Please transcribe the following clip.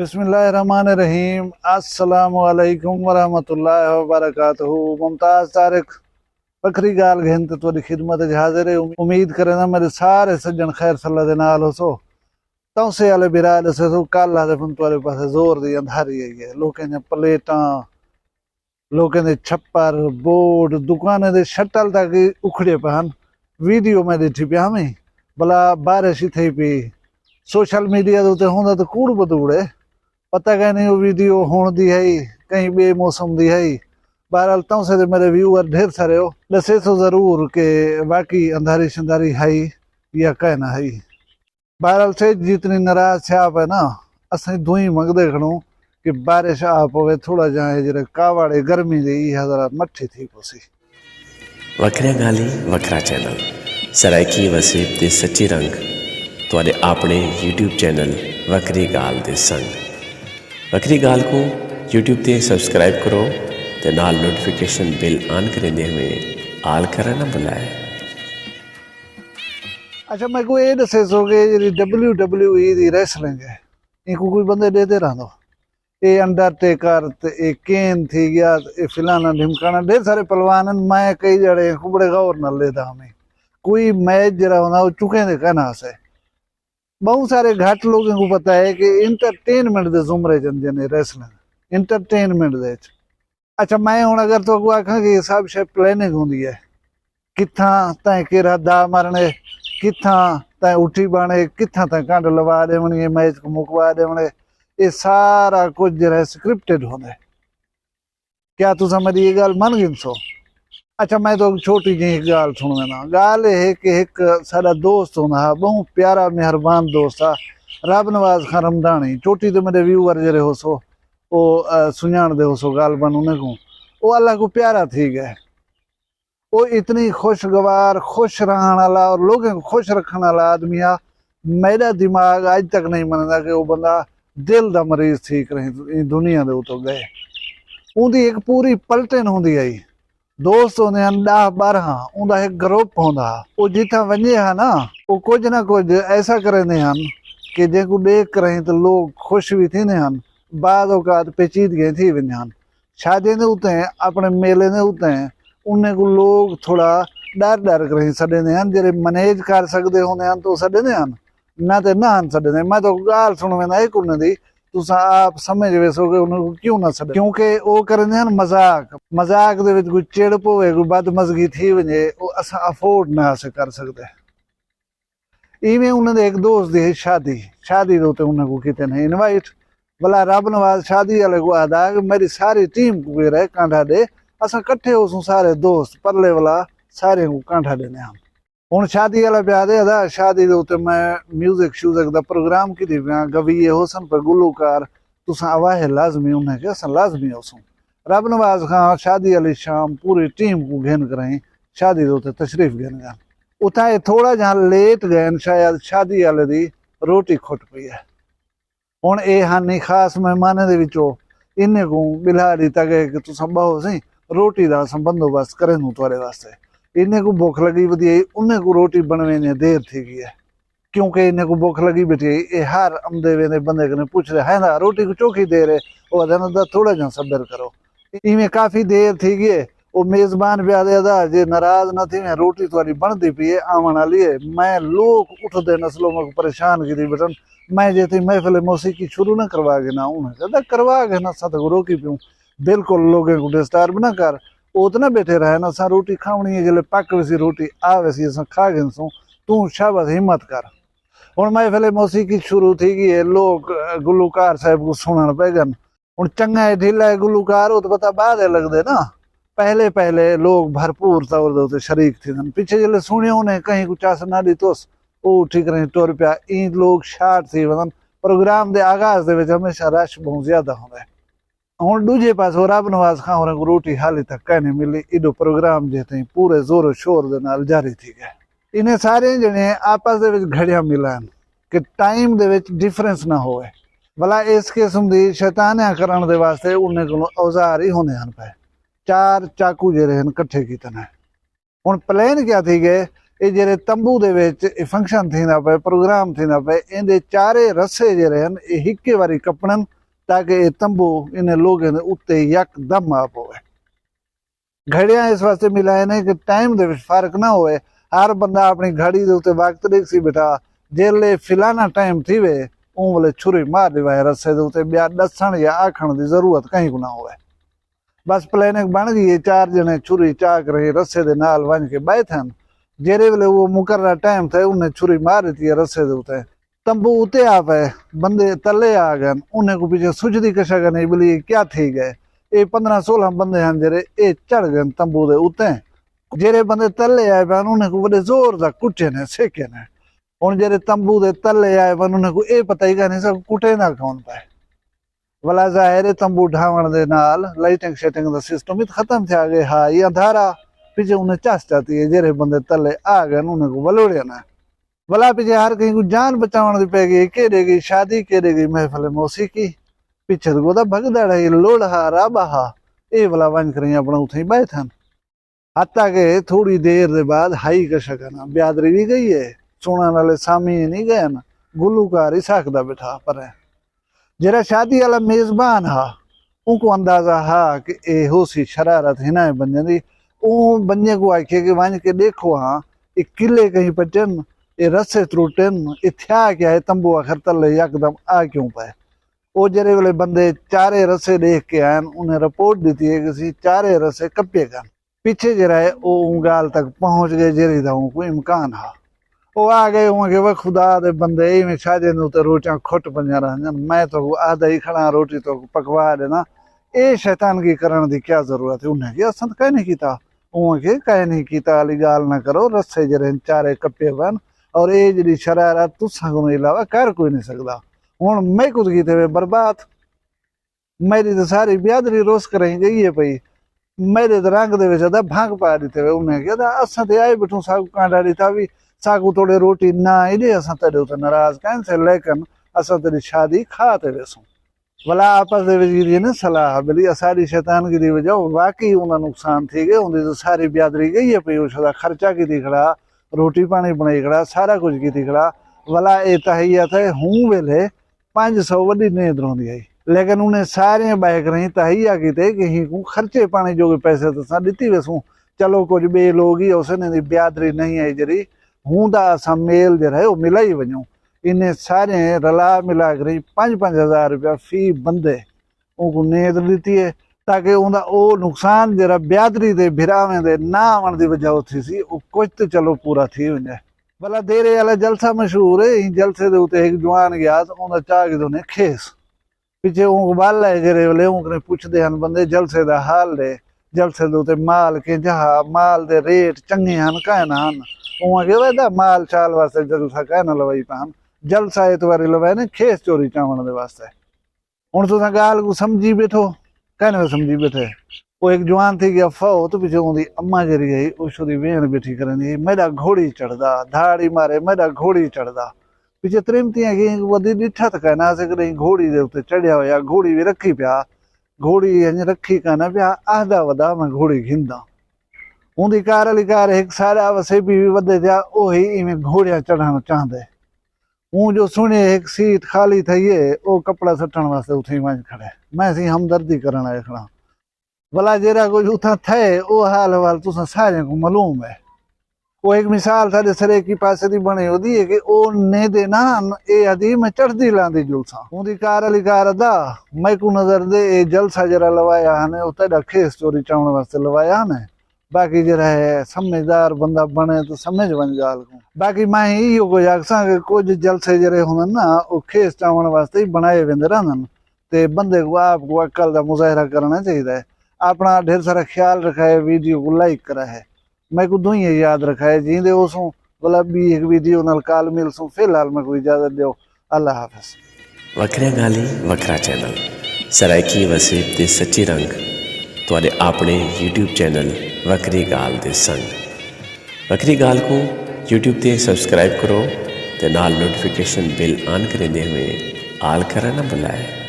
बिस्मिल्लाहिर्रहमानिर्रहीम अस्सलामु अलैकुम वरहमतुल्लाहि वबरकातुहू। मुमताज तारिक बखरी गाल घेन ते तुहाडी खिदमत च हाजिर है। उम्मीद करना मेरे सारे सज्जन खैर सल्ला दे नाल होसो। तौसे वाले बिराल से तो कल आदे फन तुहाडे पासे जोर दी अंधारी आई है। लोकें ने प्लेटां, लोकें दे छप्पर, बोर्ड, दुकानें दे शटल तक उखड़े पहन। वीडियो में देखी पिया हमें भला बारिश ही थी पी। सोशल मीडिया के उत्ते होंदा तो कूड़ बदूड़ है, पता कहीं नहीं वो वीडियो होने दी है कहीं बेमौसम दी है। बहरहाल तों से मेरे व्यूअर ढेर सारे हो दसे तो जरूर के बाकी अंधारी शंधारी है या कहना है। बहरहाल से जितनी नाराज से आप है ना, असें दुई मंगदे खड़ो कि बारिश आ पवे थोड़ा जाए जरा कावाड़े गर्मी दी जरा मट्ठी थी पोसी। वखरिया गाली वखरा चैनल सराइकी वसीब दे सच्ची रंग तुहाडे अपने यूट्यूब चैनल वखरी गाल दे संग। वखरी गाल को यूट्यूब ते सब्सक्राइब करो ते नाल नोटिफिकेशन बिल ऑन करेंदे हुए आल करा ना बुलाए। अच्छा मैं को ये दसे सोगे जी WWE दी रेसलिंग है, इनको कोई बंदे देते रहंदो। ये अंडरटेकर ते ये केन थी गया, ये फिलाना ढिमकाना ढेर सारे पहलवान मैं कई जड़े बड़े गौर न लेता हमें। कोई मैच जरा होना चुके दे कहना से बहुत सारे घाट लोगों को पता है कि इंटरटेनमेंट दे जुमरे जंदे ने रेसलिंग इंटरटेनमेंट दे। अच्छा मैं हुण अगर तो आखां कि सब शे प्लानिंग होंदी है, कित्था तैं केरा दा मारने, कित्था तैं उठी बाणे, कित्था तैं कंड लवा देवणी, मैच को मुकवा देवणे, ये सारा कुछ जो स्क्रिप्टेड होंदा है। क्या तुसा मेरी ये गल मन गिनसो? अच्छा मैं तो छोटी जी एक गाल सुन देना। गाल है कि एक सारा दोस्त होंदा बहुत प्यारा मेहरबान दोस्त आ रब नवाज खान रमदानी। छोटी तो मेरे व्यूअर जरे हो सो वो सुझाण दे हो सो गाल बन उन्हें को वो अल्लाह को प्यारा थी गए। वो इतनी खुशगवार खुश रहने वाला और लोगों को खुश रखने वाला आदमी आ। मेरा दिमाग आज तक नहीं मनता कि वो बंदा दिल का मरीज ठीक रही दुनिया के उतो गए। उनकी एक पूरी पलटन होंदी आई, दोस्त होंदे हन 10-12, उनका एक ग्रुप होंदा। वो जिथा वजे है ना वो कुछ ना कुछ ऐसा करेंदे हन कि जेको देख रहे तो लोग खुश भी थींदे हन, बाद औकात पेचीदगी थी वेंदे हन। शादी दे उते अपने मेले दे उते उन्हें को लोग थोड़ा डर कर छॾींदे हन। जेरे मैनेज कर सकते होंदे हन तो छॾींदे हन, ना तो ना हन छॾींदे। मैं तो गाल सुन वेंदा एक उन्हें दी तुसा आप समझ वैसोगे उन्हें क्यों ना छॾे, क्योंकि वो करेंदे हन मजाक। मजाक दे विच कोई चिड़ पवे, कोई बदमज़गी थी वजे, वो असां अफोर्ड ना अस कर सकते। इवें उन्हें एक दोस्त दी शादी दे उत्ते उन्हें को किते ने इनवाइट। भला रब नवाज शादी वाले को आदा कि मेरी सारी टीम को रहे कांठा दे, असां कट्ठे होसूं सारे दोस्त परले वाला सारे को कांठा देने हम। हुण शादी वाला प्या दे अदा शादी दे उत्ते मैं म्यूजिक श्यूजिक दा प्रोग्राम की पिया गवीए होसन पर गुलूकार तुसां आवाज़ लाजमी उन्हें के असां लाजमी होसूं। रब नवाज खान शादी वाली शाम पूरी टीम को घेन करें शादी दे उत्ते तशरीफ घेन गए। उता थोड़ा जहाँ लेट गए शायद शादी वाले दी रोटी खुट पई है। हुण ये हानी खास मेहमाने दे विचों इन्हें को बिला दिता गया कि तुसां बहो सी रोटी का असां बंदोबस्त करें तुहाडे वास्ते। इन्हें को भुख लगी वधी आई, उन्हें को रोटी बनवे ने देर थी गई है क्योंकि इन्हें को भुख लगी बैठी आई। ये हर आमदे वेंदे बंदे कने पूछ रहे है ना रोटी को चौखी दे रहे वो अदा थोड़ा जा सब्र करो। इवें काफ़ी देर थी गई है। वो मेज़बान भी आदे अदा जे नाराज न थी मैं रोटी थोड़ी बनती पी है आवन वाली है। मैं लोग उठते नस्लों में परेशान की बटन मैं जे थी महफिल मौसीकी शुरू न करवा के ना उन्हें कहता करवा के ना सत रोकी पियूँ बिल्कुल लोगों को डिस्टर्ब ना कर। उतना बैठे रहे ना असा रोटी खावनी है जल्द पक वैसी रोटी आ वैसी अस खा गए सो तू शाबाश हिम्मत कर। हुण महफिल मौसीकी शुरू थी गई है, लोग गुलूकार साहब को सुनन पे गन। हुण चंगा है ढीला है गुलूकार वो तो पता बाद लगदे ना, पहले पहले लोग भरपूर तौर पर शरीक थी। पिछे जल्द सुनियो उन्हें कहीं कुछ आस ना दी तो वो ठीक रही टुर पिया ई लोग शार्ट थी वदन। प्रोग्राम के आगाज दे विच हमेशा रश बहुत ज्यादा होंदा है। हुण दूजे पास रब नवाज खान होरें को रोटी हाली तक कहीं नहीं मिली। इडो प्रोग्राम जे थी पूरे जोर शोर दे नाल जारी थी गए। इन्हें सारे जने आपस दे विच घड़ियां मिलान कि टाइम दे विच डिफरेंस ना होए। भला इस किस्म की शैतानियां करन दे वास्ते उन्हें को औजार ही होंदे हन पे। 4 चाकू जे हन कट्ठे कीते ने। हुण प्लान क्या थी गए ਇਹ ਜਿਹੜੇ ਤੰਬੂ ਦੇ ਵਿੱਚ ਇਹ ਫੰਕਸ਼ਨ ਥੀंदा ਪਏ ਪ੍ਰੋਗਰਾਮ ਥੀंदा ਪਏ ਇਹਦੇ ਚਾਰੇ रस्से ਜਿਹੜੇ ਹਨ ਇਹ ਇੱਕੇ ਵਾਰੀ ਕੱਪਣ ਤਾਂ ਕਿ ਇਹ ਤੰਬੂ ਇਹਨੇ ਲੋਕਾਂ ਦੇ ਉੱਤੇ ਯਕਦਮ ਆ ਪਵੇ ਘੜੀਆਂ ਇਸ ਵਾਸਤੇ ਮਿਲਾਏ ਨੇ ਕਿ ਟਾਈਮ ਦੇ ਵਿੱਚ ਫਰਕ ਨਾ ਹੋਵੇ ਹਰ ਬੰਦਾ ਆਪਣੀ ਘੜੀ ਦੇ ਉੱਤੇ ਵਕਤ ਦੇਖ ਸੀ ਬਿਠਾ जेले फिलाना टाइम थी वे उन वाले छुरी मार दिवाए रस्से दे उते ब्या दसन या आखण दी जरूरत कहीं को ना होवे बस प्लानिंग बन गई 4 जने छुरी चाक रहे रस्से दे नाल वन के बैठन जेरे वेले वो मुकर्रर टाइम थे उन्हें छुरी मार दी रस्से दे उते तंबू उते आ पे बंदे तले आ गए उन्हें को पीछे सुजदी कशा नहीं बोली क्या थी गए ये 15-16 बंदे हैं जेरे ये चढ़ गए तंबू दे उते जेरे बंदे तले आए पे उन्हें को बड़े जोर दा कुटे ने सेके ने ਹੁਣ ਜਿਹੜੇ ਤੰਬੂ ਦੇ ਤਲੇ ਆਏ ਵਨ ਉਹਨਾਂ ਨੂੰ ਇਹ ਪਤਾ ਹੀ ਨਹੀਂ ਸਭ ਕੁੱਟੇ ਨਾ ਕੌਣ ਪਾਏ ਵਲਾ ਜ਼ਾਹਿਰ ਤੰਬੂ ਢਾਵਣ ਦੇ ਨਾਲ ਲਾਈਟਿੰਗ ਸ਼ੈਟਿੰਗ ਦਾ ਸਿਸਟਮ ਹੀ ਖਤਮ ਥਿਆ ਗਿਆ ਹਾਂ ਇਹ ਅੰਧਾਰਾ ਪਿੱਛੇ ਉਹਨੇ ਚਾਸ ਚਾਤੀ ਹੈ ਜਿਹੜੇ ਬੰਦੇ ਤਲੇ ਆ ਗਏ ਉਹਨਾਂ ਨੂੰ ਵਲੋੜਿਆ ਨਾ ਵਲਾ ਪਿੱਛੇ ਹਰ ਕहीं को जान बचावन ਦੀ ਪੈ ਗਈ ਕਿਹੜੇ ਗਈ ਸ਼ਾਦੀ ਕਿਹੜੇ ਗਈ ਮਹਿਫਲ ਮੌਸੀਕੀ ਪਿੱਛੇ ਉਹਦਾ ਭਗਦਾ ਰਹੀ ਲੋੜਹਾ ਰਾਬਹਾ ਇਹ ਵਲਾ ਵੰਜ ਕਰੀ ਆਪਣਾ ਉੱਥੇ ਹੀ ਬੈਠਨ ਹੱਤਾ ਕਿ ਥੋੜੀ ਦੇਰ ਦੇ ਬਾਅਦ ਹਾਈ ਕਸ਼ਕਨਾ ਬਿਆਦਰੀ ਵੀ ਗਈ ਹੈ सुनने वाले सामी नहीं गए ना गुलूकार ही सकता बिठा पर जरा शादी वाला मेजबान हा उनको अंदाजा हा कि हो सी शरारत है ना बंदे दी बंदे को आखे कि वन के देखो हाँ ये किले कहीं पचन ये रस्से त्रुटन ये थया क्या है तंबू आखिर तले यकदम आ क्यों पाए वो जरे वाले बंदे चारे रस्से देख के आए उन्हें रिपोर्ट दी है कि चारे रस्से कप्पे का पीछे जरा है वो उंगाल तक पहुंच गए जरी था कोई इम्कान हा वो आ गए होंगे वह खुदा दे बंदे में शादी ने उते रोटियां खुट बन रहा मैं तो आधा ही खड़ा रोटी तो पकवा देना ये शैतान की करण दी क्या जरूरत है उन्हें असंत कह नहीं कीता उनके कह नहीं कीता वाली गाल ना करो रस्से जरे चारे कप्पे बन और ये जी शरारत तुसा को इलावा कर कोई नहीं सकता हूँ मैं कुछ कीते हुए बर्बाद मेरी तो सारी ब्यादरी रोज करें गई है पई मेरे तो रंग दे भांग पा दीते हुए उन्हें कहता असा तो आए बैठू साग कांडा दी भी सागू थोड़े रोटी ना इधे असा तेरे उते नाराज कैंसिल लेकिन असा तेरी शादी खाते वेसू भला आपस दे ने सलाह बली सारी शैतानगिरी वजह वाकई उन्हें नुकसान थी गए उनकी तो सारी ब्यादरी गई है पी उसका खर्चा की खड़ा रोटी पानी बनाई खड़ा सारा कुछ की खड़ा भला ये तहियत है हूँ वेले 500 वड्डी नींद रोंदी आई लेकिन उन्हें सारे बाइक रही तहिया की को खर्चे पानी जो पैसे तो दिती वेसू चलो कुछ बे लोग ही उसने ब्यादरी नहीं आई जरी हूँ असा मेल जो है वो मिला ही वजूं इन्हें सारे रला मिला कर 5-5 हज़ार रुपया फी बंदे उनको नींद दी है ताकि उनका वो नुकसान जरा ब्यादरी दे भिरावें दे ना आवन की वजह थी सी कुछ तो चलो पूरा थी वजे भला देरे वाला जलसा मशहूर है जलसे के उत्ते एक जवान गया तो उन्हें चाह के उन्हें खेस पिछे उनको बाल है जरे वाले उन्हें पुछते हैं बंदे जलसे का हाल दे जलसे के उत्ते माल के जहा माल दे रेट चंगे हैं कह ना उन्हें माल चाल वास्ते जलसा कह ना लवाई पान जलसा एतवारी लवाए ने खेस चोरी चावण दे वास्ते हुण तुसां गाल को समझी बैठो कहने समझी बैठे वो एक जवान थी गया फो तो पीछे उनकी अम्मा जरी गई उसकी वेण बैठी करनी मेरा घोड़ी चढ़दा धाड़ी मारे मेरा घोड़ी चढ़दा पीछे त्रिमतियां गई वधी डिठा तो कहना से कहीं घोड़ी दे उत्ते चढ़िया होया घोड़ी भी रखी पिया घोड़ी अं रखी कहना पिया आधा वधा मैं घोड़ी घिंदा उनकी कार वाली कार एक सारा वसेबी भी वधे थिया उही इवें घोड़ियां चढ़ना चाहते हूँ जो सुने एक सीट खाली थी है वो कपड़ा सटण वास्ते उथे वंज खड़े मैं सी हमदर्दी करन आए खड़ा भला जरा कुछ उथा थे वो हाल वाल तुसा सारे को मालूम है वो एक मिसाल सारे सरे की पासे दी बने होदी है कि ओ ने दे ना ए आदि मैं चढ़दी लांदी जुलसा उनकी कार वाली कार दा मैं को नजर दे ए जलसा जरा लवाया ने उते खेस चोरी चावण वास्ते लवाया ने बाकी जरा है समझदार बंदा बने तो समझ बन गाल को बाकी मैं इहो को आखसा कि कुछ जलसे जरे होंदे ना वो खेस चावण वास्ते ही बनाए वेंदे रहंदन ते बंदे को आपको अक्ल का मुजाहरा करना चाहिए अपना ढेर सारा ख्याल रखा है वीडियो को लाइक करा है मैं को दुई याद रखा है जींदे उसों बोला भी एक वीडियो नाल काल मिल सो फिलहाल मैं को इजाजत दो अल्लाह हाफिज वखरिया गाली वखरा चैनल सरायकी वसीब ते सच्ची रंग तुहाडे अपने YouTube चैनल वखरी गाल दे संग वखरी गाल को YouTube ते सब्सक्राइब करो ते नाल नोटिफिकेशन बिल ऑन करेंदे हुए आल करा ना बुलाए।